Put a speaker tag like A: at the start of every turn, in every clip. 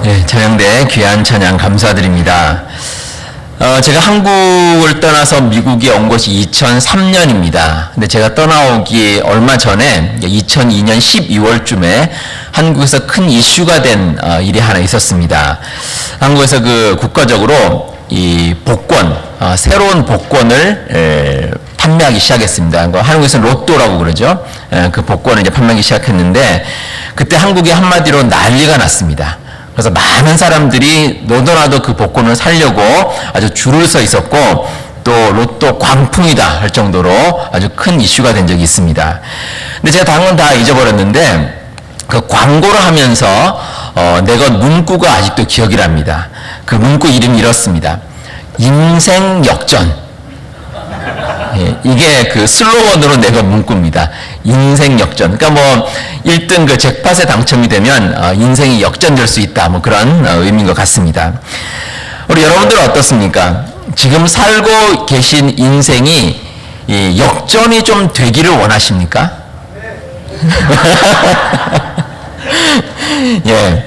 A: 네, 찬양대 귀한 찬양 감사드립니다. 제가 한국을 떠나서 미국에 온 것이 2003년입니다. 근데 제가 떠나오기 얼마 전에 2002년 12월쯤에 한국에서 큰 이슈가 된 일이 하나 있었습니다. 한국에서 그 국가적으로 이 복권, 새로운 복권을 판매하기 시작했습니다. 한국에서 로또라고 그러죠. 그 복권을 이제 판매하기 시작했는데 그때 한국이 한마디로 난리가 났습니다. 그래서 많은 사람들이 너도나도 그 복권을 사려고 아주 줄을 서 있었고 또 로또 광풍이다 할 정도로 아주 큰 이슈가 된 적이 있습니다. 근데 제가 당은 다 잊어버렸는데 그 광고를 하면서 내가 문구가 아직도 기억이 납니다. 그 문구 이름이 이렇습니다. 인생 역전. 예, 이게 그 슬로건으로 내가 문구입니다. 인생 역전. 그러니까 뭐 1등 그 잭팟에 당첨이 되면 인생이 역전될 수 있다. 뭐 그런 의미인 것 같습니다. 우리 여러분들은 어떻습니까? 지금 살고 계신 인생이 이 역전이 좀 되기를 원하십니까? 예,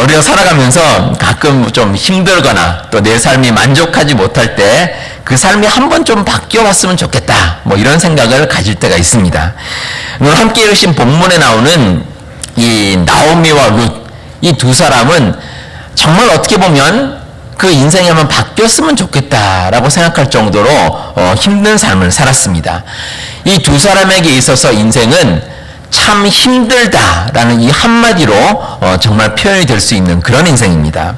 A: 우리가 살아가면서 가끔 좀 힘들거나 또 내 삶이 만족하지 못할 때 그 삶이 한번 좀 바뀌어봤으면 좋겠다. 뭐 이런 생각을 가질 때가 있습니다. 오늘 함께 읽으신 본문에 나오는 이 나오미와 룻, 이 두 사람은 정말 어떻게 보면 그 인생이 한번 바뀌었으면 좋겠다라고 생각할 정도로 힘든 삶을 살았습니다. 이 두 사람에게 있어서 인생은 참 힘들다라는 이 한마디로 정말 표현이 될 수 있는 그런 인생입니다.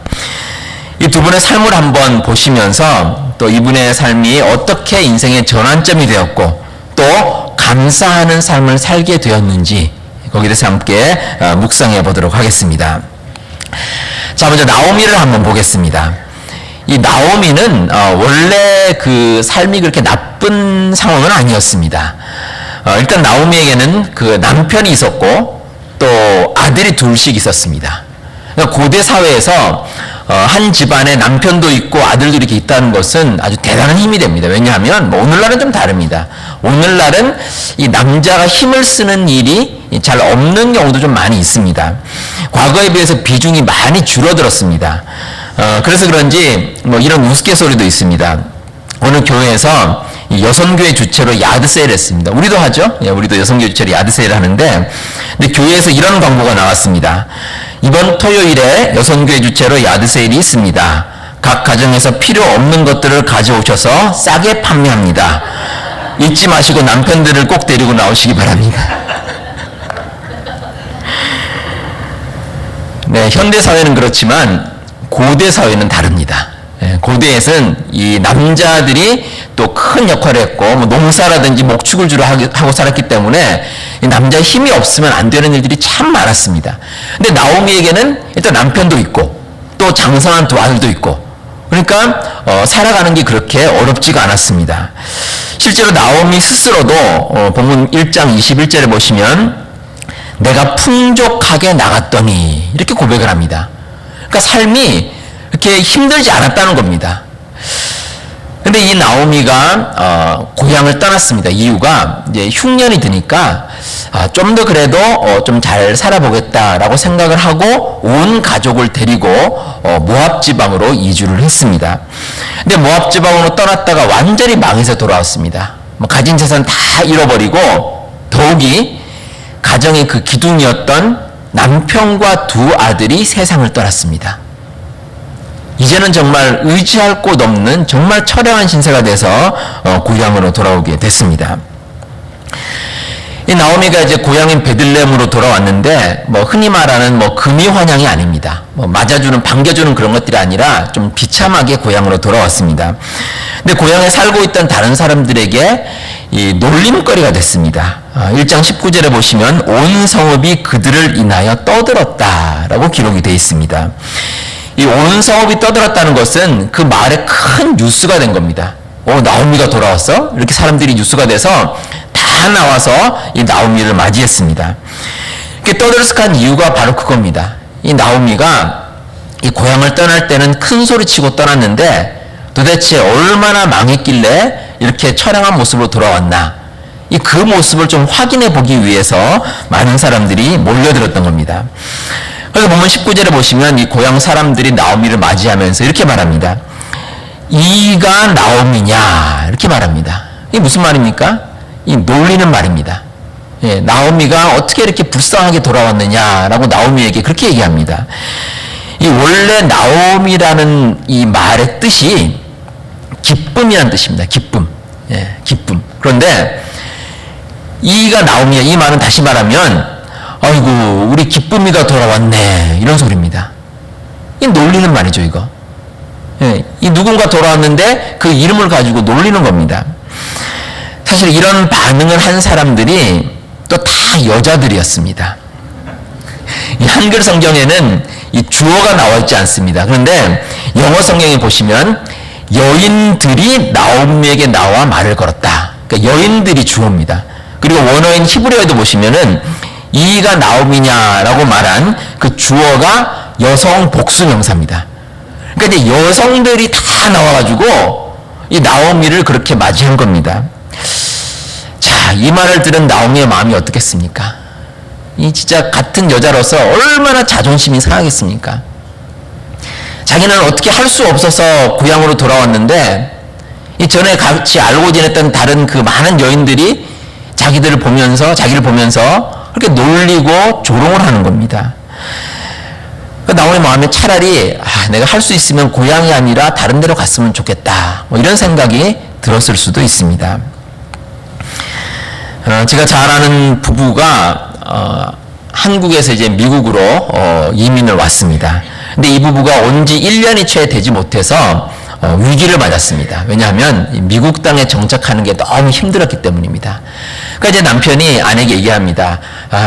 A: 이 두 분의 삶을 한번 보시면서 또 이분의 삶이 어떻게 인생의 전환점이 되었고 또 감사하는 삶을 살게 되었는지 거기에 대해서 함께 묵상해 보도록 하겠습니다. 자, 먼저 나오미를 한번 보겠습니다. 이 나오미는 원래 그 삶이 그렇게 나쁜 상황은 아니었습니다. 일단 나오미에게는 그 남편이 있었고 또 아들이 둘씩 있었습니다. 그러니까 고대 사회에서 한 집안에 남편도 있고 아들도 이렇게 있다는 것은 아주 대단한 힘이 됩니다. 왜냐하면 뭐 오늘날은 좀 다릅니다. 오늘날은 이 남자가 힘을 쓰는 일이 잘 없는 경우도 좀 많이 있습니다. 과거에 비해서 비중이 많이 줄어들었습니다. 그래서 그런지 뭐 이런 우스갯소리도 있습니다. 오늘 교회에서 이 여성교회 주최로 야드세일을 했습니다. 우리도 하죠. 예, 우리도 여성교회 주최로 야드세일을 하는데 근데 교회에서 이런 광고가 나왔습니다. 이번 토요일에 여성교회 주최로 야드세일이 있습니다. 각 가정에서 필요 없는 것들을 가져오셔서 싸게 판매합니다. 잊지 마시고 남편들을 꼭 데리고 나오시기 바랍니다. 네, 현대 사회는 그렇지만 고대 사회는 다릅니다. 고대에서는 이 남자들이 또 큰 역할을 했고 뭐 농사라든지 목축을 주로 하고 살았기 때문에 이 남자의 힘이 없으면 안 되는 일들이 참 많았습니다. 근데 나오미에게는 일단 남편도 있고 또 장성한 두 아들도 있고 그러니까 살아가는 게 그렇게 어렵지가 않았습니다. 실제로 나오미 스스로도 본문 1장 21절에 보시면 내가 풍족하게 나갔더니 이렇게 고백을 합니다. 그러니까 삶이 이렇게 힘들지 않았다는 겁니다. 근데 이 나오미가 고향을 떠났습니다. 이유가 이제 흉년이 드니까 좀 더 그래도 좀 잘 살아보겠다라고 생각을 하고 온 가족을 데리고 모압 지방으로 이주를 했습니다. 근데 모압 지방으로 떠났다가 완전히 망해서 돌아왔습니다. 뭐 가진 재산 다 잃어버리고 더욱이 가정의 그 기둥이었던 남편과 두 아들이 세상을 떠났습니다. 이제는 정말 의지할 곳 없는 정말 처량한 신세가 돼서 고향으로 돌아오게 됐습니다. 이 나오미가 이제 고향인 베들레헴으로 돌아왔는데 뭐 흔히 말하는 뭐 금이 환향이 아닙니다. 뭐 맞아주는 반겨주는 그런 것들이 아니라 좀 비참하게 고향으로 돌아왔습니다. 근데 고향에 살고 있던 다른 사람들에게 이 놀림거리가 됐습니다. 1장 19절에 보시면 온 성읍이 그들을 인하여 떠들었다라고 기록이 되어 있습니다. 이 온 성읍이 떠들었다는 것은 그 마을에 큰 뉴스가 된 겁니다. 나오미가 돌아왔어? 이렇게 사람들이 뉴스가 돼서 다 나와서 이 나오미를 맞이했습니다. 이렇게 떠들썩한 이유가 바로 그겁니다. 이 나오미가 이 고향을 떠날 때는 큰 소리 치고 떠났는데 도대체 얼마나 망했길래 이렇게 처량한 모습으로 돌아왔나? 그 모습을 좀 확인해 보기 위해서 많은 사람들이 몰려들었던 겁니다. 그래서 본문 19절에 보시면 이 고향 사람들이 나오미를 맞이하면서 이렇게 말합니다. 이가 나오미냐 이렇게 말합니다. 이게 무슨 말입니까? 이 놀리는 말입니다. 예, 나오미가 어떻게 이렇게 불쌍하게 돌아왔느냐라고 나오미에게 그렇게 얘기합니다. 이 원래 나오미라는 이 말의 뜻이 기쁨이라는 뜻입니다. 기쁨. 예, 기쁨. 그런데 이가 나오미야 이 말은 다시 말하면 아이고 우리 기쁨이가 돌아왔네 이런 소리입니다. 이 놀리는 말이죠 이거. 예, 이 누군가 돌아왔는데 그 이름을 가지고 놀리는 겁니다. 사실 이런 반응을 한 사람들이 또 다 여자들이었습니다. 이 한글 성경에는 이 주어가 나와 있지 않습니다. 그런데 영어 성경에 보시면 여인들이 나오미에게 나와 말을 걸었다. 그러니까 여인들이 주어입니다. 그리고 원어인 히브리어에도 보시면은 이가 나오미냐라고 말한 그 주어가 여성 복수 명사입니다. 그러니까 이제 여성들이 다 나와가지고 이 나오미를 그렇게 맞이한 겁니다. 자, 이 말을 들은 나오미의 마음이 어떻겠습니까? 이 진짜 같은 여자로서 얼마나 자존심이 상하겠습니까? 자기는 어떻게 할 수 없어서 고향으로 돌아왔는데 이 전에 같이 알고 지냈던 다른 그 많은 여인들이 자기를 보면서 그렇게 놀리고 조롱을 하는 겁니다. 나오미의 마음에 차라리 내가 할 수 있으면 고향이 아니라 다른 데로 갔으면 좋겠다 뭐 이런 생각이 들었을 수도 있습니다. 제가 잘 아는 부부가 한국에서 이제 미국으로 이민을 왔습니다. 근데 이 부부가 온 지 1년이 채 되지 못해서 위기를 맞았습니다. 왜냐하면 미국 땅에 정착하는 게 너무 힘들었기 때문입니다. 그러니까 이제 남편이 아내에게 얘기합니다.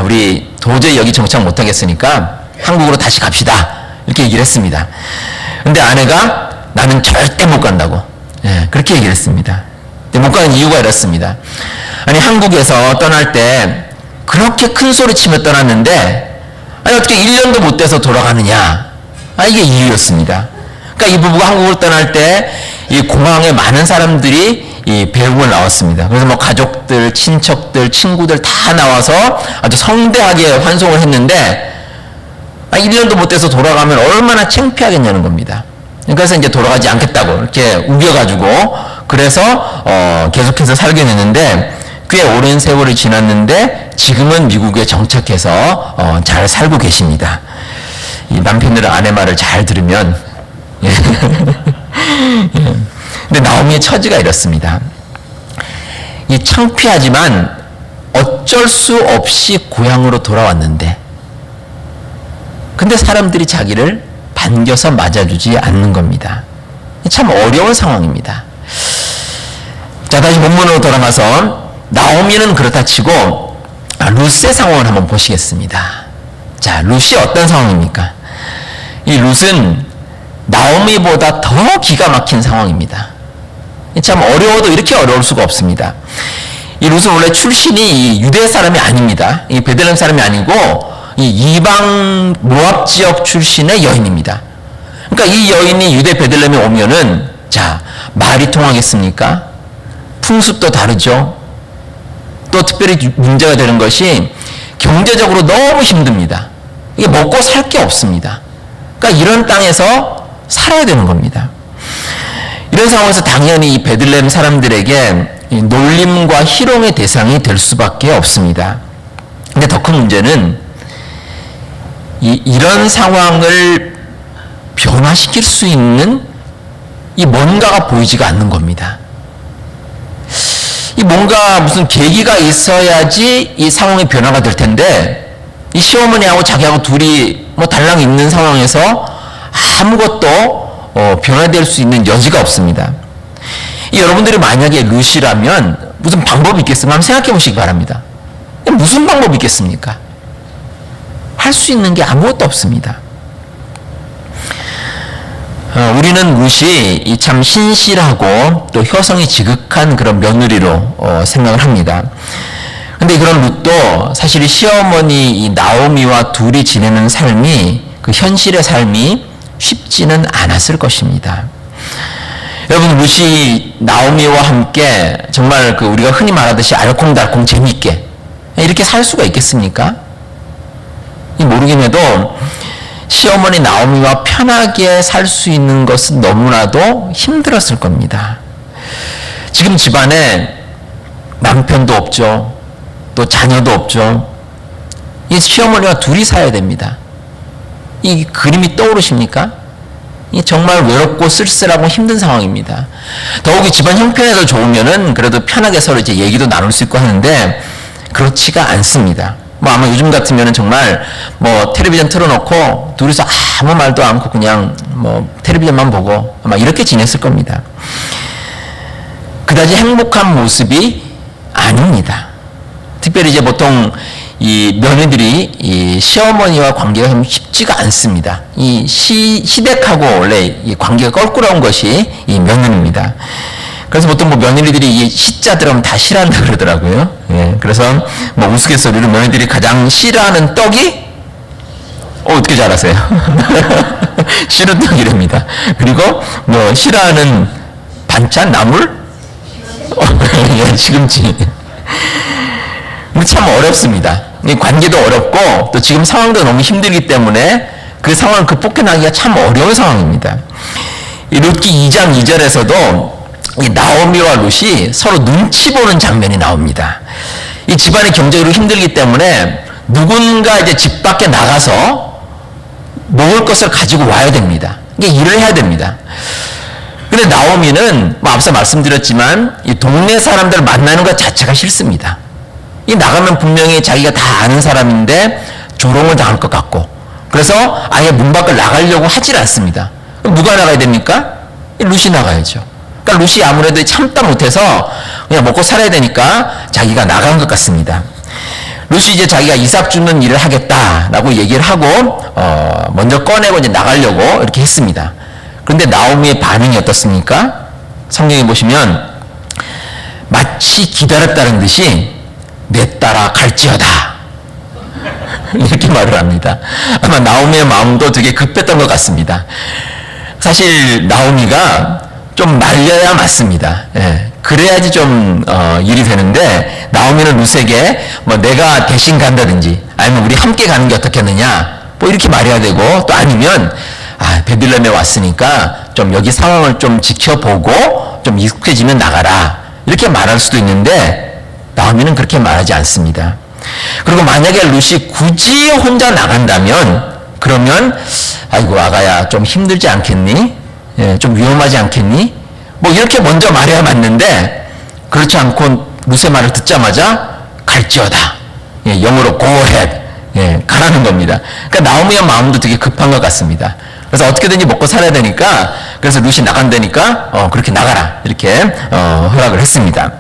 A: 우리 도저히 여기 정착 못하겠으니까 한국으로 다시 갑시다. 이렇게 얘기를 했습니다. 근데 아내가 나는 절대 못 간다고. 예, 그렇게 얘기를 했습니다. 근데 못 가는 이유가 이렇습니다. 아니 한국에서 떠날 때 그렇게 큰 소리 치며 떠났는데 아니 어떻게 1년도 못 돼서 돌아가느냐. 이게 이유였습니다. 그러니까 이 부부가 한국을 떠날 때 이 공항에 많은 사람들이 이 배웅을 나왔습니다. 그래서 뭐 가족들, 친척들, 친구들 다 나와서 아주 성대하게 환송을 했는데 1년도 못 돼서 돌아가면 얼마나 창피하겠냐는 겁니다. 그래서 이제 돌아가지 않겠다고 이렇게 우겨가지고 그래서 계속해서 살게 됐는데 꽤 오랜 세월이 지났는데 지금은 미국에 정착해서 잘 살고 계십니다. 이 남편들은 아내 말을 잘 들으면 예. 근데 나오미의 처지가 이렇습니다. 이 창피하지만 어쩔 수 없이 고향으로 돌아왔는데 근데 사람들이 자기를 반겨서 맞아주지 않는 겁니다. 참 어려운 상황입니다. 자, 다시 본문으로 돌아가서 나오미는 그렇다 치고 룻의 상황을 한번 보시겠습니다. 자, 룻이 어떤 상황입니까? 이 룻은 나오미보다 더 기가 막힌 상황입니다. 참 어려워도 이렇게 어려울 수가 없습니다. 이 룻은 원래 출신이 유대 사람이 아닙니다. 이 베들레헴 사람이 아니고 이 이방 모압 지역 출신의 여인입니다. 그러니까 이 여인이 유대 베들레헴에 오면은 자, 말이 통하겠습니까? 풍습도 다르죠. 또 특별히 문제가 되는 것이 경제적으로 너무 힘듭니다. 이게 먹고 살 게 없습니다. 그러니까 이런 땅에서 살아야 되는 겁니다. 이런 상황에서 당연히 이 베들레헴 사람들에게 놀림과 희롱의 대상이 될 수밖에 없습니다. 근데 더 큰 문제는 이런 상황을 변화시킬 수 있는 이 뭔가가 보이지가 않는 겁니다. 이 뭔가 무슨 계기가 있어야지 이 상황의 변화가 될 텐데 이 시어머니하고 자기하고 둘이 뭐 달랑 있는 상황에서 아무것도 변화될 수 있는 여지가 없습니다. 여러분들이 만약에 룻이라면 무슨 방법이 있겠습니까? 한번 생각해 보시기 바랍니다. 무슨 방법이 있겠습니까? 할 수 있는 게 아무것도 없습니다. 우리는 룻이 참 신실하고 또 효성이 지극한 그런 며느리로 생각을 합니다. 근데 그런 룻도 사실 시어머니 이 나오미와 둘이 지내는 삶이 그 현실의 삶이 쉽지는 않았을 것입니다. 여러분 룻이 나오미와 함께 정말 그 우리가 흔히 말하듯이 알콩달콩 재미있게 이렇게 살 수가 있겠습니까? 모르긴 해도 시어머니 나오미와 편하게 살 수 있는 것은 너무나도 힘들었을 겁니다. 지금 집안에 남편도 없죠. 또 자녀도 없죠. 이 시어머니와 둘이 살아야 됩니다. 이 그림이 떠오르십니까? 이 정말 외롭고 쓸쓸하고 힘든 상황입니다. 더욱이 집안 형편이 더 좋으면은 그래도 편하게 서로 이제 얘기도 나눌 수 있고 하는데 그렇지가 않습니다. 뭐 아마 요즘 같으면은 정말 뭐 텔레비전 틀어놓고 둘이서 아무 말도 않고 그냥 뭐 텔레비전만 보고 아마 이렇게 지냈을 겁니다. 그다지 행복한 모습이 아닙니다. 특별히 이제 보통 이 며느들이 이 시어머니와 관계가 좀 쉽지가 않습니다. 이 시댁하고 원래 이 관계가 껄끄러운 것이 이 며느리입니다. 그래서 보통 뭐 며느리들이 이 시자 들어가면 다 싫어한다 그러더라고요. 예, 그래서 뭐 우스갯소리로 며느리들이 가장 싫어하는 떡이 어떻게 잘 아세요? 시루떡이랍니다. 그리고 뭐 싫어하는 반찬 나물? 예, 시금치. 참 어렵습니다. 이 관계도 어렵고 또 지금 상황도 너무 힘들기 때문에 그 상황을 극복해나가기가 참 어려운 상황입니다. 이 룻기 2장 2절에서도 이 나오미와 룻이 서로 눈치 보는 장면이 나옵니다. 이 집안이 경제적으로 힘들기 때문에 누군가 이제 집 밖에 나가서 먹을 것을 가지고 와야 됩니다. 이게 일을 해야 됩니다. 근데 나오미는 뭐 앞서 말씀드렸지만 이 동네 사람들 만나는 것 자체가 싫습니다. 이 나가면 분명히 자기가 다 아는 사람인데 조롱을 당할 것 같고 그래서 아예 문 밖을 나가려고 하질 않습니다. 그럼 누가 나가야 됩니까? 룻이 나가야죠. 그러니까 룻이 아무래도 참다 못해서 그냥 먹고 살아야 되니까 자기가 나간 것 같습니다. 룻이 이제 자기가 이삭 줍는 일을 하겠다라고 얘기를 하고 먼저 꺼내고 이제 나가려고 이렇게 했습니다. 그런데 나오미의 반응이 어떻습니까? 성경에 보시면 마치 기다렸다는 듯이 내 딸아 갈지어다 이렇게 말을 합니다. 아마 나오미의 마음도 되게 급했던 것 같습니다. 사실 나오미가 좀 말려야 맞습니다. 예, 그래야지 좀 일이 되는데 나오미는 룻에게 뭐 내가 대신 간다든지 아니면 우리 함께 가는 게 어떻겠느냐 뭐 이렇게 말해야 되고 또 아니면 베들레헴에 왔으니까 좀 여기 상황을 좀 지켜보고 좀 익숙해지면 나가라 이렇게 말할 수도 있는데 나오미는 그렇게 말하지 않습니다. 그리고 만약에 룻이 굳이 혼자 나간다면 그러면 아이고 아가야 좀 힘들지 않겠니? 예, 좀 위험하지 않겠니? 뭐 이렇게 먼저 말해야 맞는데 그렇지 않고 룻의 말을 듣자마자 갈지어다. 예, 영어로 go ahead. 예, 가라는 겁니다. 그러니까 나오미의 마음도 되게 급한 것 같습니다. 그래서 어떻게든지 먹고 살아야 되니까 그래서 룻이 나간다니까 그렇게 나가라 이렇게 허락을 했습니다.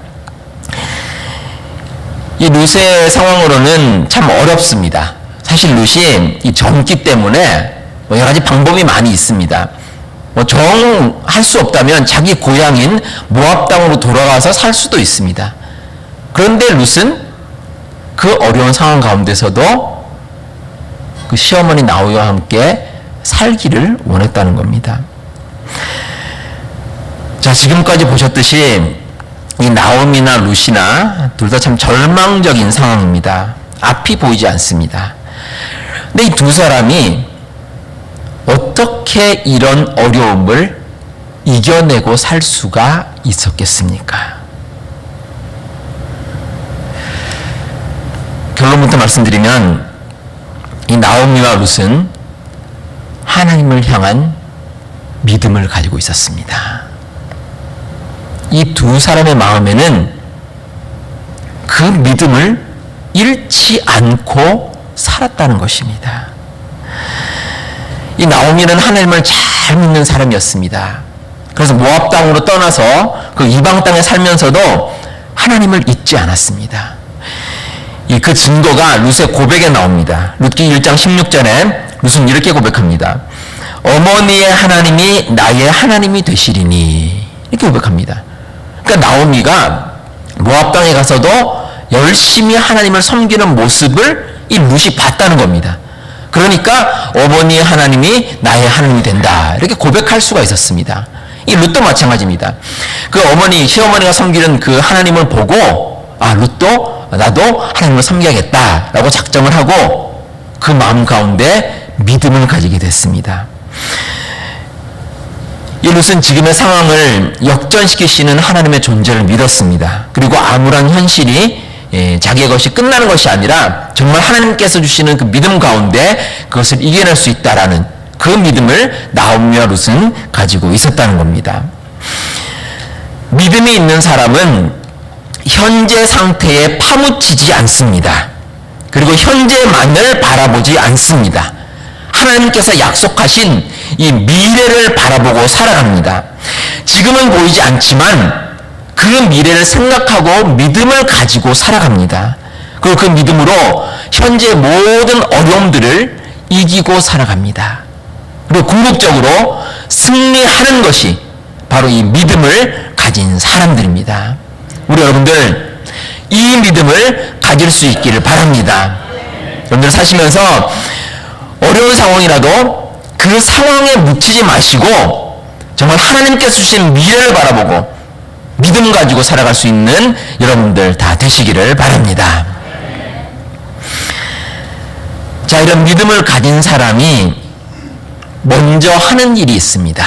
A: 이 룻의 상황으로는 참 어렵습니다. 사실 룻이 이 젊기 때문에 여러 가지 방법이 많이 있습니다. 뭐 정할 수 없다면 자기 고향인 모압 땅으로 돌아가서 살 수도 있습니다. 그런데 룻은 그 어려운 상황 가운데서도 그 시어머니 나오미와 함께 살기를 원했다는 겁니다. 자, 지금까지 보셨듯이 이 나오미나 룻이나 둘 다 참 절망적인 상황입니다. 앞이 보이지 않습니다. 근데 이 두 사람이 어떻게 이런 어려움을 이겨내고 살 수가 있었겠습니까? 결론부터 말씀드리면 이 나오미와 룻은 하나님을 향한 믿음을 가지고 있었습니다. 이 두 사람의 마음에는 그 믿음을 잃지 않고 살았다는 것입니다. 이 나오미는 하나님을 잘 믿는 사람이었습니다. 그래서 모압 땅으로 떠나서 그 이방 땅에 살면서도 하나님을 잊지 않았습니다. 그 증거가 룻의 고백에 나옵니다. 룻기 1장 16절에 룻은 이렇게 고백합니다. 어머니의 하나님이 나의 하나님이 되시리니 이렇게 고백합니다. 그러니까 나오미가 모압 땅에 가서도 열심히 하나님을 섬기는 모습을 이 룻이 봤다는 겁니다. 그러니까 어머니의 하나님이 나의 하나님이 된다 이렇게 고백할 수가 있었습니다. 이 룻도 마찬가지입니다. 그 어머니 시어머니가 섬기는 그 하나님을 보고 룻도 나도 하나님을 섬겨야겠다라고 작정을 하고 그 마음 가운데 믿음을 가지게 됐습니다. 이 룻은 지금의 상황을 역전시키시는 하나님의 존재를 믿었습니다. 그리고 암울한 현실이 자기의 것이 끝나는 것이 아니라 정말 하나님께서 주시는 그 믿음 가운데 그것을 이겨낼 수 있다라는 그 믿음을 나오미와 룻은 가지고 있었다는 겁니다. 믿음이 있는 사람은 현재 상태에 파묻히지 않습니다. 그리고 현재만을 바라보지 않습니다. 하나님께서 약속하신 이 미래를 바라보고 살아갑니다. 지금은 보이지 않지만 그 미래를 생각하고 믿음을 가지고 살아갑니다. 그리고 그 믿음으로 현재 모든 어려움들을 이기고 살아갑니다. 그리고 궁극적으로 승리하는 것이 바로 이 믿음을 가진 사람들입니다. 우리 여러분들 이 믿음을 가질 수 있기를 바랍니다. 여러분들 사시면서 어려운 상황이라도 그 상황에 묻히지 마시고 정말 하나님께서 주신 미래를 바라보고 믿음 가지고 살아갈 수 있는 여러분들 다 되시기를 바랍니다. 자, 이런 믿음을 가진 사람이 먼저 하는 일이 있습니다.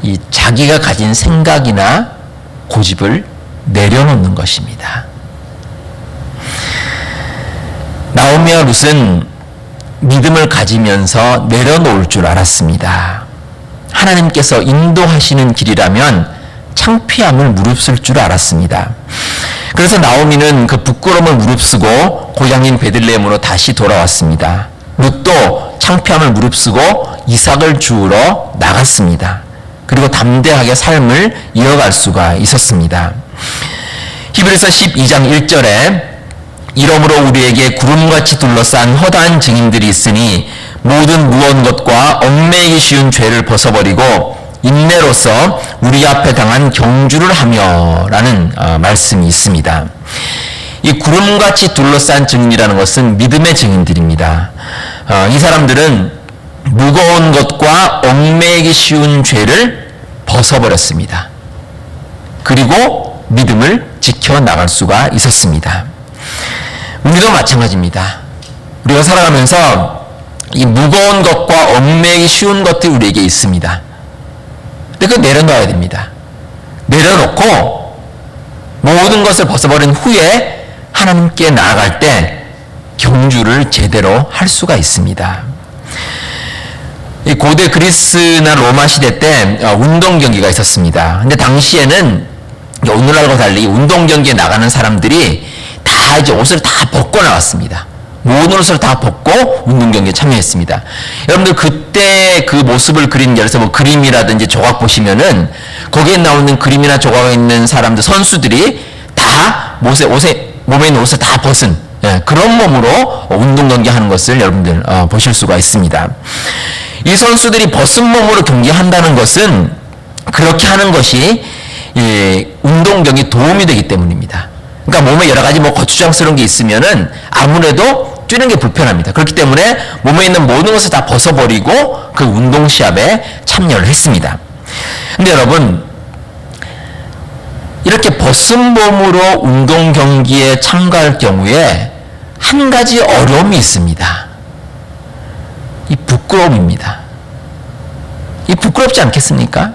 A: 이 자기가 가진 생각이나 고집을 내려놓는 것입니다. 나오미와 룻은 믿음을 가지면서 내려놓을 줄 알았습니다. 하나님께서 인도하시는 길이라면 창피함을 무릅쓸 줄 알았습니다. 그래서 나오미는 그 부끄러움을 무릅쓰고 고향인 베들레헴으로 다시 돌아왔습니다. 룻도 창피함을 무릅쓰고 이삭을 주우러 나갔습니다. 그리고 담대하게 삶을 이어갈 수가 있었습니다. 히브리서 12장 1절에 이러므로 우리에게 구름같이 둘러싼 허다한 증인들이 있으니 모든 무언 것과 얽매이기 쉬운 죄를 벗어버리고 인내로서 우리 앞에 당한 경주를 하며 라는 말씀이 있습니다. 이 구름같이 둘러싼 증인이라는 것은 믿음의 증인들입니다. 이 사람들은 무거운 것과 얽매이기 쉬운 죄를 벗어버렸습니다. 그리고 믿음을 지켜나갈 수가 있었습니다. 우리도 마찬가지입니다. 우리가 살아가면서 이 무거운 것과 얽매이기 쉬운 것들이 우리에게 있습니다. 근데 그거 내려놓아야 됩니다. 내려놓고 모든 것을 벗어버린 후에 하나님께 나아갈 때 경주를 제대로 할 수가 있습니다. 이 고대 그리스나 로마 시대 때 운동 경기가 있었습니다. 근데 당시에는 오늘날과 달리 운동 경기에 나가는 사람들이 다 이제 옷을 다 벗고 나왔습니다. 모든 옷을 다 벗고 운동 경기에 참여했습니다. 여러분들 그때 그 모습을 그린 예를 들어서 뭐 그림이라든지 조각 보시면은 거기에 나오는 그림이나 조각에 있는 사람들 선수들이 다 몸에 있는 옷을 다 벗은 그런 몸으로 운동 경기 하는 것을 여러분들 보실 수가 있습니다. 이 선수들이 벗은 몸으로 경기한다는 것은 그렇게 하는 것이 운동 경기에 도움이 되기 때문입니다. 그러니까 몸에 여러 가지 뭐 거추장스러운 게 있으면은 아무래도 뛰는 게 불편합니다. 그렇기 때문에 몸에 있는 모든 것을 다 벗어버리고 그 운동 시합에 참여를 했습니다. 근데 여러분, 이렇게 벗은 몸으로 운동 경기에 참가할 경우에 한 가지 어려움이 있습니다. 이 부끄러움입니다. 이 부끄럽지 않겠습니까?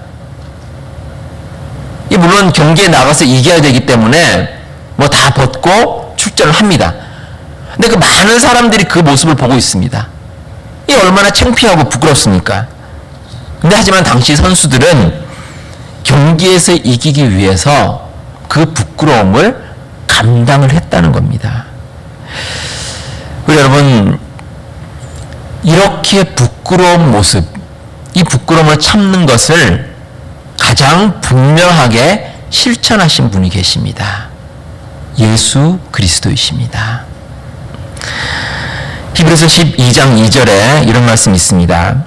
A: 이 물론 경기에 나가서 이겨야 되기 때문에 뭐 다 벗고 출전을 합니다. 근데 그 많은 사람들이 그 모습을 보고 있습니다. 이 얼마나 창피하고 부끄럽습니까? 근데 하지만 당시 선수들은 경기에서 이기기 위해서 그 부끄러움을 감당을 했다는 겁니다. 우리 여러분, 이렇게 부끄러운 모습, 이 부끄러움을 참는 것을 가장 분명하게 실천하신 분이 계십니다. 예수 그리스도이십니다. 히브리서 12장 2절에 이런 말씀이 있습니다.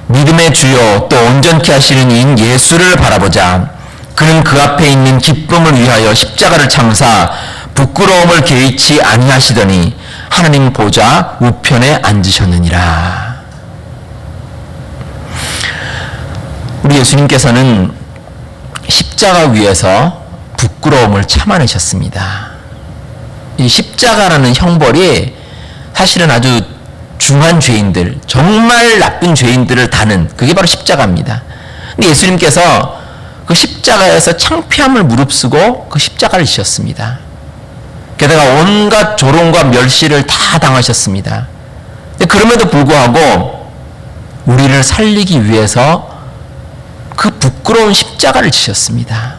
A: 믿음의 주요 또 온전케 하시는 이인 예수를 바라보자. 그는 그 앞에 있는 기쁨을 위하여 십자가를 참사 부끄러움을 개의치 아니하시더니 하나님 보좌 우편에 앉으셨느니라. 우리 예수님께서는 십자가 위에서 부끄러움을 참아내셨습니다. 이 십자가라는 형벌이 사실은 아주 중한 죄인들, 정말 나쁜 죄인들을 다는 그게 바로 십자가입니다. 근데 예수님께서 그 십자가에서 창피함을 무릅쓰고 그 십자가를 지셨습니다. 게다가 온갖 조롱과 멸시를 다 당하셨습니다. 근데 그럼에도 불구하고 우리를 살리기 위해서 그 부끄러운 십자가를 지셨습니다.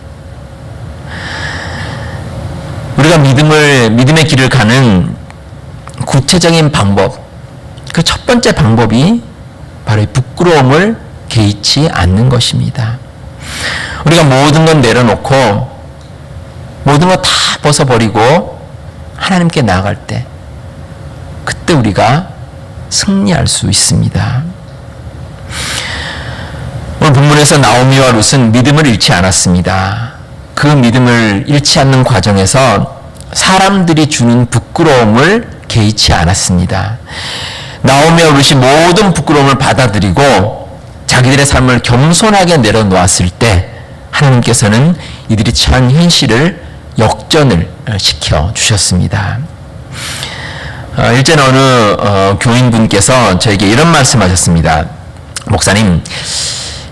A: 우리가 믿음의 길을 가는 구체적인 방법, 그 첫 번째 방법이 바로 이 부끄러움을 개의치 않는 것입니다. 우리가 모든 건 내려놓고 모든 거 다 벗어버리고 하나님께 나아갈 때 그때 우리가 승리할 수 있습니다. 오늘 본문에서 나오미와 룻은 믿음을 잃지 않았습니다. 그 믿음을 잃지 않는 과정에서 사람들이 주는 부끄러움을 개의치 않았습니다. 나오미와 룻이 모든 부끄러움을 받아들이고 자기들의 삶을 겸손하게 내려놓았을 때 하나님께서는 이들이 처한 현실을 역전을 시켜 주셨습니다. 일전에 어느 교인분께서 저에게 이런 말씀하셨습니다. 목사님,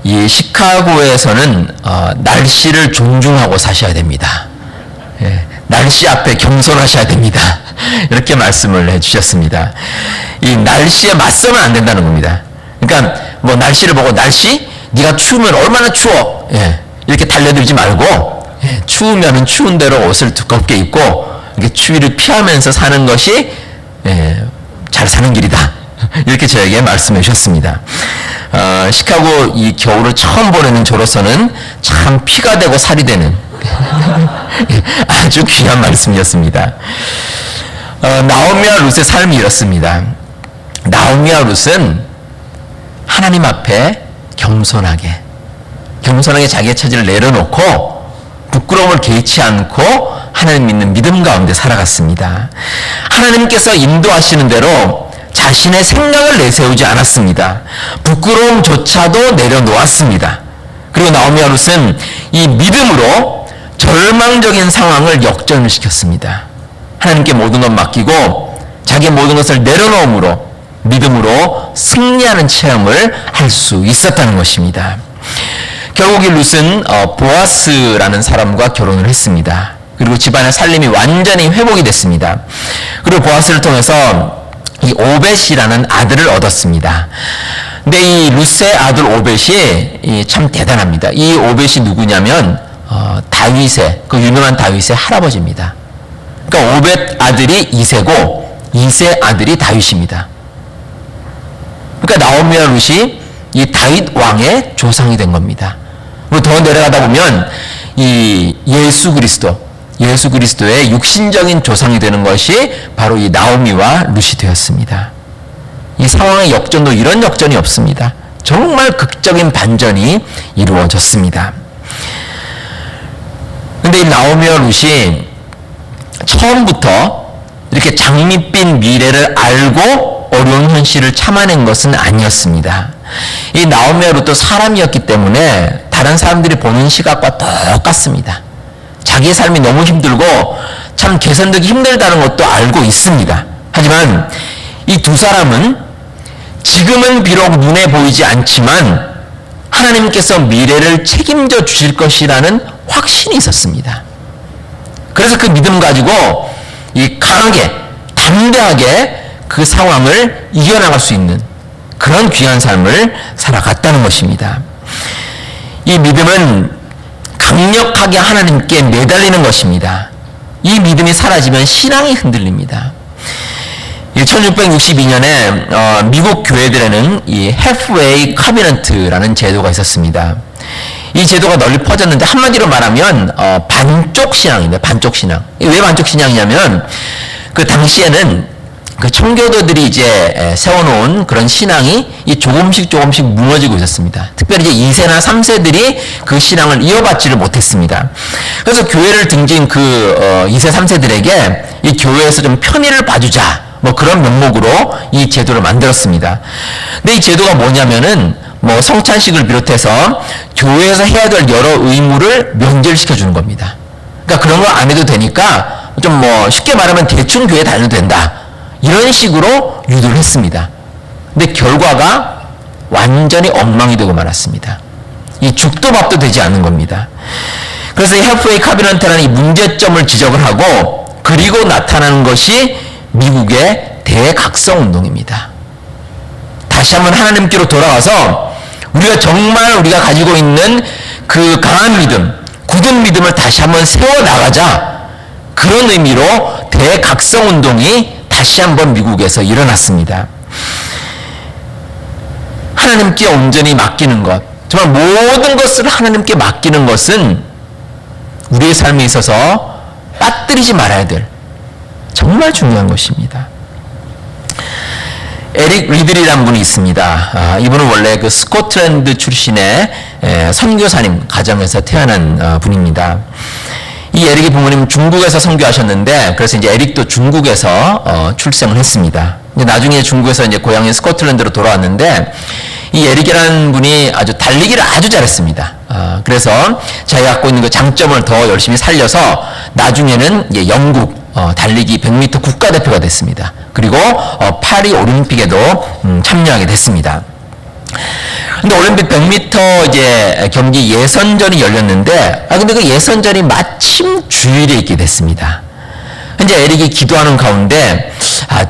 A: 이 시카고에서는 날씨를 존중하고 사셔야 됩니다. 예, 날씨 앞에 겸손하셔야 됩니다. 이렇게 말씀을 해주셨습니다. 이 날씨에 맞서면 안 된다는 겁니다. 그러니까 뭐 날씨를 보고 날씨? 네가 추우면 얼마나 추워? 예, 이렇게 달려들지 말고 예, 추우면은 추운 대로 옷을 두껍게 입고 이렇게 추위를 피하면서 사는 것이 예, 잘 사는 길이다. 이렇게 저에게 말씀해 주셨습니다. 시카고 이 겨울을 처음 보내는 저로서는 참 피가 되고 살이 되는 아주 귀한 말씀이었습니다. 나오미와 룻의 삶이 이렇습니다. 나오미와 룻은 하나님 앞에 겸손하게 자기의 처지를 내려놓고 부끄러움을 개의치 않고 하나님 믿는 믿음 가운데 살아갔습니다. 하나님께서 인도하시는 대로 자신의 생각을 내세우지 않았습니다. 부끄러움조차도 내려놓았습니다. 그리고 나오미와 룻은 이 믿음으로 절망적인 상황을 역전을 시켰습니다. 하나님께 모든 것 맡기고 자기의 모든 것을 내려놓음으로 믿음으로 승리하는 체험을 할 수 있었다는 것입니다. 결국 이 룻은 보아스라는 사람과 결혼을 했습니다. 그리고 집안의 살림이 완전히 회복이 됐습니다. 그리고 보아스를 통해서 이 오벳이라는 아들을 얻었습니다. 근데 이 룻의 아들 오벳이 참 대단합니다. 이 오벳이 누구냐면 다윗의 그 유명한 다윗의 할아버지입니다. 그러니까 오벳 아들이 이새고 이새 아들이 다윗입니다. 그러니까 나오미와 룻이 이 다윗 왕의 조상이 된 겁니다. 그리고 더 내려가다 보면 이 예수 그리스도의 육신적인 조상이 되는 것이 바로 이 나오미와 룻이 되었습니다. 이 상황의 역전도 이런 역전이 없습니다. 정말 극적인 반전이 이루어졌습니다. 그런데 이 나오미와 룻이 처음부터 이렇게 장밋빛 미래를 알고 어려운 현실을 참아낸 것은 아니었습니다. 이 나오미와 룻도 사람이었기 때문에 다른 사람들이 보는 시각과 똑같습니다. 자기의 삶이 너무 힘들고 참 개선되기 힘들다는 것도 알고 있습니다. 하지만 이 두 사람은 지금은 비록 눈에 보이지 않지만 하나님께서 미래를 책임져 주실 것이라는 확신이 있었습니다. 그래서 그 믿음 가지고 이 강하게 담대하게 그 상황을 이겨나갈 수 있는 그런 귀한 삶을 살아갔다는 것입니다. 이 믿음은 강력하게 하나님께 매달리는 것입니다. 이 믿음이 사라지면 신앙이 흔들립니다. 1662년에 미국 교회들에는 이 halfway covenant라는 제도가 있었습니다. 이 제도가 널리 퍼졌는데 한마디로 말하면 반쪽 신앙입니다. 반쪽 신앙. 왜 반쪽 신앙이냐면 그 당시에는 그 청교도들이 이제 세워놓은 그런 신앙이 조금씩 무너지고 있었습니다. 특별히 이제 2세나 3세들이 그 신앙을 이어받지를 못했습니다. 그래서 교회를 등진 그 2세, 3세들에게 이 교회에서 좀 편의를 봐주자, 뭐 그런 명목으로 이 제도를 만들었습니다. 근데 이 제도가 뭐냐면은 뭐 성찬식을 비롯해서 교회에서 해야 될 여러 의무를 면제시켜 주는 겁니다. 그러니까 그런 거 안 해도 되니까 좀 뭐 쉽게 말하면 대충 교회 다녀도 된다. 이런 식으로 유도를 했습니다. 근데 결과가 완전히 엉망이 되고 말았습니다. 이 죽도 밥도 되지 않는 겁니다. 그래서 이 할프웨이 카비넌트라는 이 문제점을 지적을 하고 그리고 나타나는 것이 미국의 대각성 운동입니다. 다시 한번 하나님께로 돌아와서 우리가 정말 우리가 가지고 있는 그 강한 믿음, 굳은 믿음을 다시 한번 세워나가자. 그런 의미로 대각성 운동이 다시 한번 미국에서 일어났습니다. 하나님께 온전히 맡기는 것, 정말 모든 것을 하나님께 맡기는 것은 우리의 삶에 있어서 빠뜨리지 말아야 될 정말 중요한 것입니다. 에릭 리들이라는 분이 있습니다. 이분은 원래 그 스코틀랜드 출신의 선교사님 가정에서 태어난 분입니다. 이 에릭의 부모님은 중국에서 선교하셨는데, 그래서 이제 에릭도 중국에서 출생을 했습니다. 나중에 중국에서 이제 고향인 스코틀랜드로 돌아왔는데, 이 에릭이라는 분이 아주 달리기를 아주 잘했습니다. 그래서 자기가 갖고 있는 그 장점을 더 열심히 살려서 나중에는 이제 영국 달리기 100m 국가대표가 됐습니다. 그리고 파리 올림픽에도 참여하게 됐습니다. 근데 올림픽 100m 이제 경기 예선전이 열렸는데, 근데 그 예선전이 마침 주일에 있게 됐습니다. 이제 에릭이 기도하는 가운데,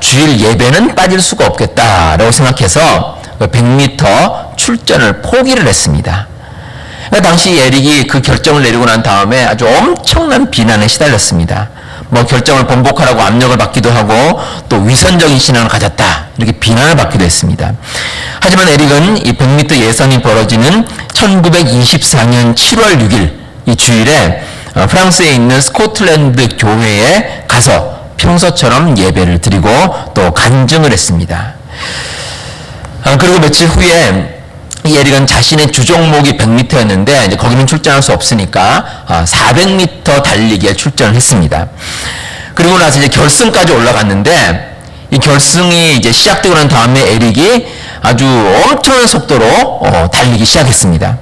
A: 주일 예배는 빠질 수가 없겠다라고 생각해서 100m 출전을 포기를 했습니다. 당시 에릭이 그 결정을 내리고 난 다음에 아주 엄청난 비난에 시달렸습니다. 뭐 결정을 번복하라고 압력을 받기도 하고 또 위선적인 신앙을 가졌다 이렇게 비난을 받기도 했습니다. 하지만 에릭은 이 100m 예선이 벌어지는 1924년 7월 6일 이 주일에 프랑스에 있는 스코틀랜드 교회에 가서 평소처럼 예배를 드리고 또 간증을 했습니다. 그리고 며칠 후에 이 에릭은 자신의 주종목이 100m였는데 이제 거기는 출전할 수 없으니까 400m 달리기에 출전을 했습니다. 그리고 나서 이제 결승까지 올라갔는데 이 결승이 이제 시작되고 난 다음에 에릭이 아주 엄청난 속도로 달리기 시작했습니다.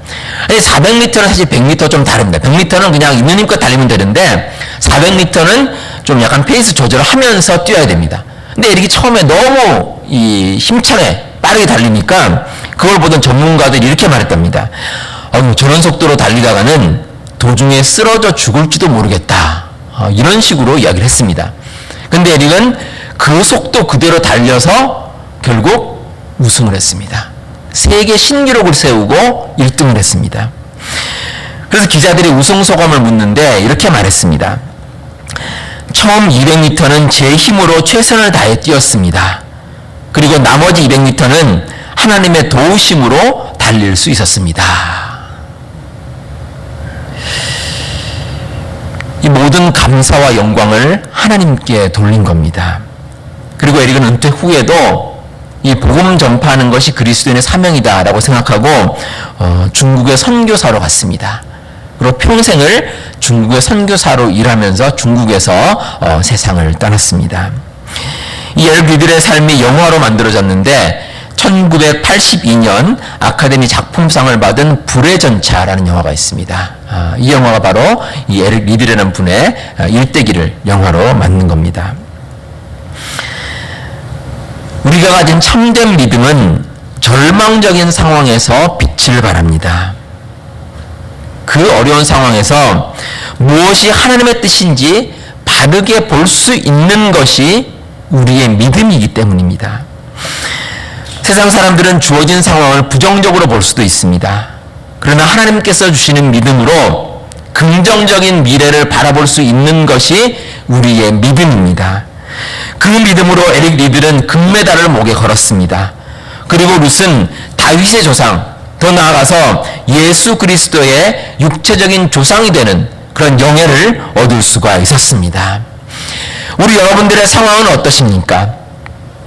A: 400m는 사실 100m 좀 다릅니다. 100m는 그냥 있는 힘껏 달리면 되는데 400m는 좀 약간 페이스 조절을 하면서 뛰어야 됩니다. 근데 에릭이 처음에 너무 이 힘차게 빠르게 달리니까 그걸 보던 전문가들이 이렇게 말했답니다. 저런 속도로 달리다가는 도중에 쓰러져 죽을지도 모르겠다. 이런 식으로 이야기를 했습니다. 근데 에릭은 그 속도 그대로 달려서 결국 우승을 했습니다. 세계 신기록을 세우고 1등을 했습니다. 그래서 기자들이 우승 소감을 묻는데 이렇게 말했습니다. 처음 200m는 제 힘으로 최선을 다해 뛰었습니다. 그리고 나머지 200m는 하나님의 도우심으로 달릴 수 있었습니다. 이 모든 감사와 영광을 하나님께 돌린 겁니다. 그리고 에릭은 은퇴 후에도 이 복음 전파하는 것이 그리스도인의 사명이다라고 생각하고 중국의 선교사로 갔습니다. 그리고 평생을 중국의 선교사로 일하면서 중국에서 세상을 떠났습니다. 이 에릭 리들의 삶이 영화로 만들어졌는데 1982년 아카데미 작품상을 받은 불의 전차라는 영화가 있습니다. 이 영화가 바로 이 에릭 리들이라는 분의 일대기를 영화로 만든 겁니다. 우리가 가진 참된 믿음은 절망적인 상황에서 빛을 발합니다. 그 어려운 상황에서 무엇이 하나님의 뜻인지 바르게 볼 수 있는 것이 우리의 믿음이기 때문입니다. 세상 사람들은 주어진 상황을 부정적으로 볼 수도 있습니다. 그러나 하나님께서 주시는 믿음으로 긍정적인 미래를 바라볼 수 있는 것이 우리의 믿음입니다. 그 믿음으로 에릭 리들은 금메달을 목에 걸었습니다. 그리고 룻은 다윗의 조상, 더 나아가서 예수 그리스도의 육체적인 조상이 되는 그런 영예를 얻을 수가 있었습니다. 우리 여러분들의 상황은 어떠십니까?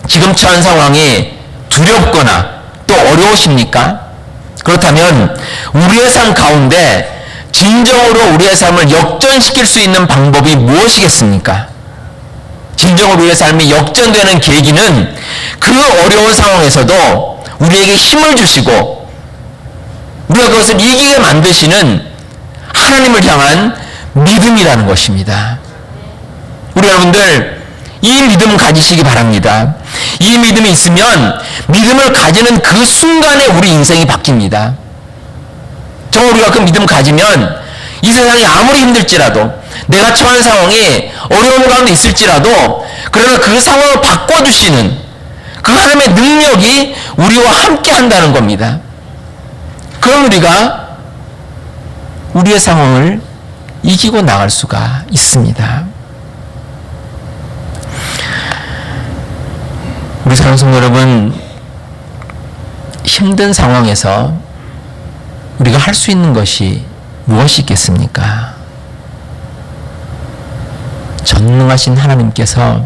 A: 지금 처한 상황이 두렵거나 또 어려우십니까? 그렇다면 우리의 삶 가운데 진정으로 우리의 삶을 역전시킬 수 있는 방법이 무엇이겠습니까? 진정으로 우리의 삶이 역전되는 계기는 그 어려운 상황에서도 우리에게 힘을 주시고 우리가 그것을 이기게 만드시는 하나님을 향한 믿음이라는 것입니다. 우리 여러분들 이 믿음 가지시기 바랍니다. 이 믿음이 있으면 믿음을 가지는 그 순간에 우리 인생이 바뀝니다. 정말 우리가 그 믿음을 가지면 이 세상이 아무리 힘들지라도 내가 처한 상황이 어려운 가운데 있을지라도 그러나 그 상황을 바꿔주시는 그 하나님의 능력이 우리와 함께 한다는 겁니다. 그럼 우리가 우리의 상황을 이기고 나갈 수가 있습니다. 우리 사랑하는 성도 여러분, 힘든 상황에서 우리가 할 수 있는 것이 무엇이 있겠습니까? 전능하신 하나님께서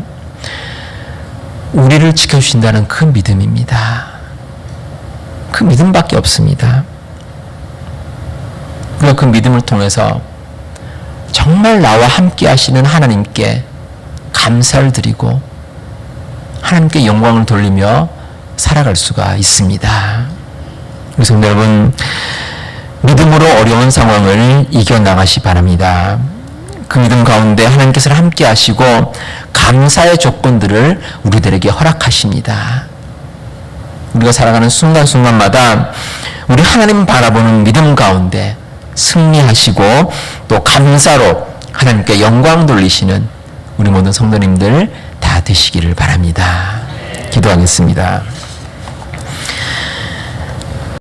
A: 우리를 지켜주신다는 그 믿음입니다. 그 믿음밖에 없습니다. 우리가 그 믿음을 통해서 정말 나와 함께 하시는 하나님께 감사를 드리고 하나님께 영광을 돌리며 살아갈 수가 있습니다. 우리 성도 여러분, 믿음으로 어려운 상황을 이겨나가시 바랍니다. 그 믿음 가운데 하나님께서 함께 하시고 감사의 조건들을 우리들에게 허락하십니다. 우리가 살아가는 순간순간마다 우리 하나님 바라보는 믿음 가운데 승리하시고 또 감사로 하나님께 영광 돌리시는 우리 모든 성도님들 다 되시기를 바랍니다. 기도하겠습니다.